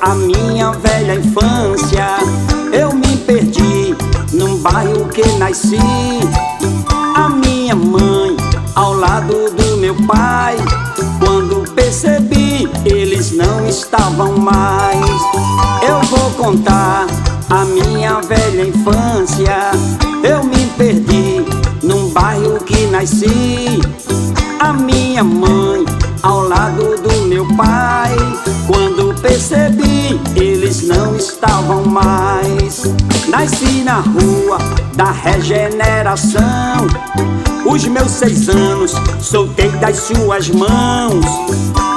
a minha velha infância. Eu me perdi num bairro que nasci. A minha mãe ao lado do meu pai. Quando percebi, eles não estavam mais. Eu vou contar a minha velha infância. Eu me perdi num bairro que nasci. A minha mãe ao lado do meu pai. Quando percebi, eles não estavam mais. Nasci na rua da Regeneração. Os meus 6 anos soltei das suas mãos.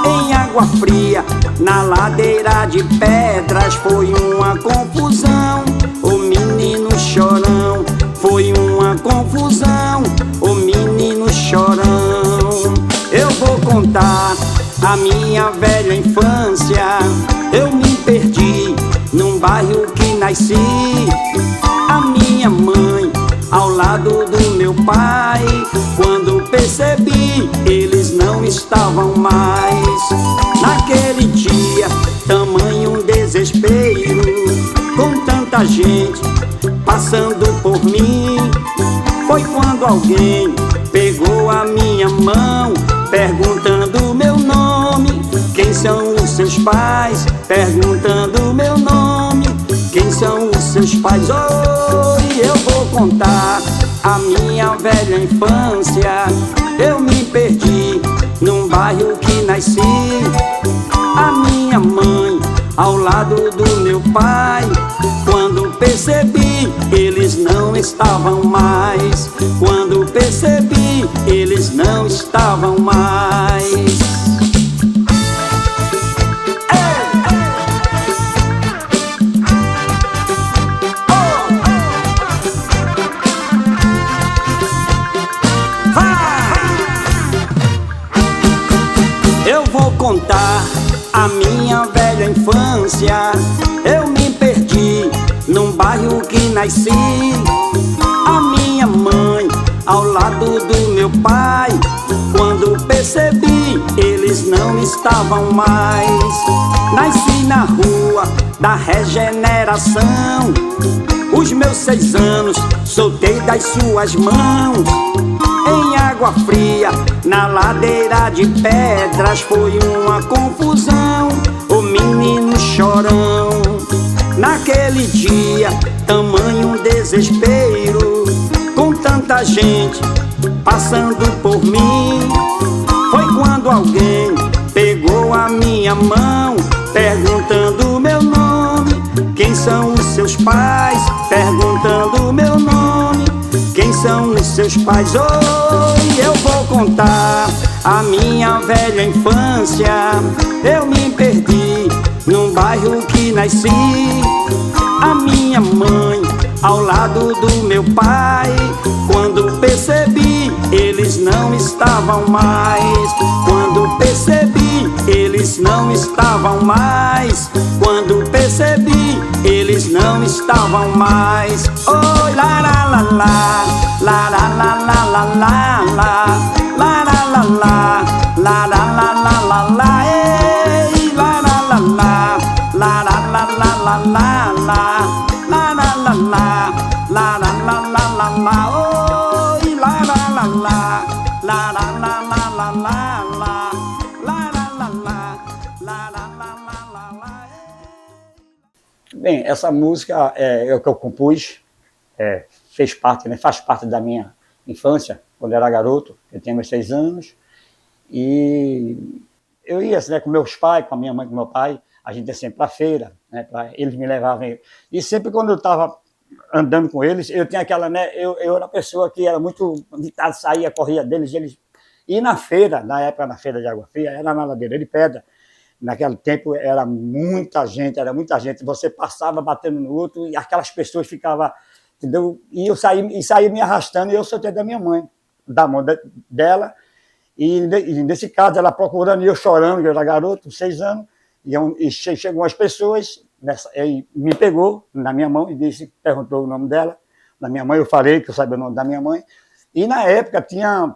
Em água fria, na ladeira de pedras, foi uma confusão. O menino chorão, foi uma confusão. O menino chorão. Eu vou contar a minha velha infância. Eu me perdi num bairro que nasci. A minha mãe ao lado do meu pai. Quando percebi, eles não estavam mais. Naquele dia, tamanho desespero, com tanta gente passando por mim. Foi quando alguém pegou a minha mão, perguntando meu nome. Quem são os seus pais? Perguntando meu nome. Quem são os seus pais? Oi, eu vou contar a minha velha infância. Eu me perdi num bairro que nasci. A minha mãe ao lado do meu pai. Quando percebi, eles não estavam mais. Quando percebi, eles não estavam mais. Eu vou contar a minha velha infância. Eu me perdi num bairro que nasci. A minha mãe ao lado do meu pai. Quando percebi, eles não estavam mais. Nasci na rua da Regeneração. Os meus 6 anos soltei das suas mãos. Em água fria, na ladeira de pedras, foi uma confusão. O menino chorão. Naquele dia, tamanho desespero, com tanta gente passando por mim. Foi quando alguém pegou a minha mão, perguntando meu nome. Quem são os seus pais? Perguntando meu nome. Quem são os seus pais? Oi, eu vou contar a minha velha infância. Eu me perdi num bairro que nasci. A minha mãe ao lado do meu pai. Quando percebi, eles não estavam mais. Quando percebi, eles não estavam mais. Quando percebi, eles não estavam mais. Oi, lá lá lá lá, lá lá lá lá lá lá, lá lá lá lá, lá lá lá lá lá lá, ei, lá lá lá lá, lá lá lá lá lá lá, lá lá lá lá, lá lá lá lá lá, oi, lá lá lá lá, lá lá lá lá lá lá, lá lá lá lá, lá lá lá. Bem, essa música é o que eu compus, fez parte, né, faz parte da minha infância, quando eu era garoto. Eu tinha meus 6 anos, e eu ia, né, com meus pais, com a minha mãe, com meu pai. A gente ia sempre para a feira, né, eles me levavam, e sempre quando eu estava andando com eles, eu tinha aquela, né, eu era uma pessoa que era muito, saía, corria deles, e na feira, na época, na feira de Água Fria, era na ladeira de pedra. Naquele tempo era muita gente, você passava batendo no outro, e aquelas pessoas ficavam, entendeu? E eu saí me arrastando, e eu soltei da minha mãe, da mão dela, e nesse caso ela procurando, e eu chorando, eu era garoto, 6 anos, e chegou umas pessoas, e me pegou na minha mão e perguntou o nome dela. Da minha mãe, eu falei que eu sabia o nome da minha mãe. E na época tinha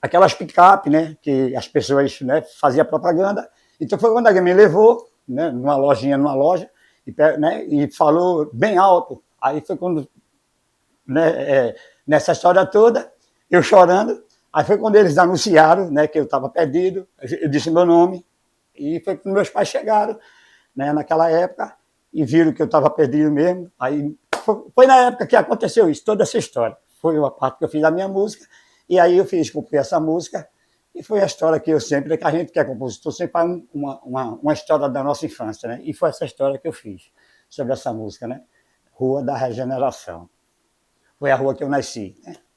aquelas picape, né, que as pessoas, né, faziam propaganda. Então foi quando alguém me levou né, numa loja, né, e falou bem alto. Aí foi quando, né, nessa história toda, eu chorando, aí foi quando eles anunciaram, né, que eu estava perdido, eu disse meu nome, e foi quando meus pais chegaram, né, naquela época, e viram que eu estava perdido mesmo. Aí foi na época que aconteceu isso, toda essa história. Foi uma parte que eu fiz da minha música, e aí eu cumpri essa música, e foi a história que eu sempre, que a gente que é compositor, sempre faz uma história da nossa infância, né? E foi essa história que eu fiz sobre essa música, né? Rua da Regeneração. Foi a rua que eu nasci, né?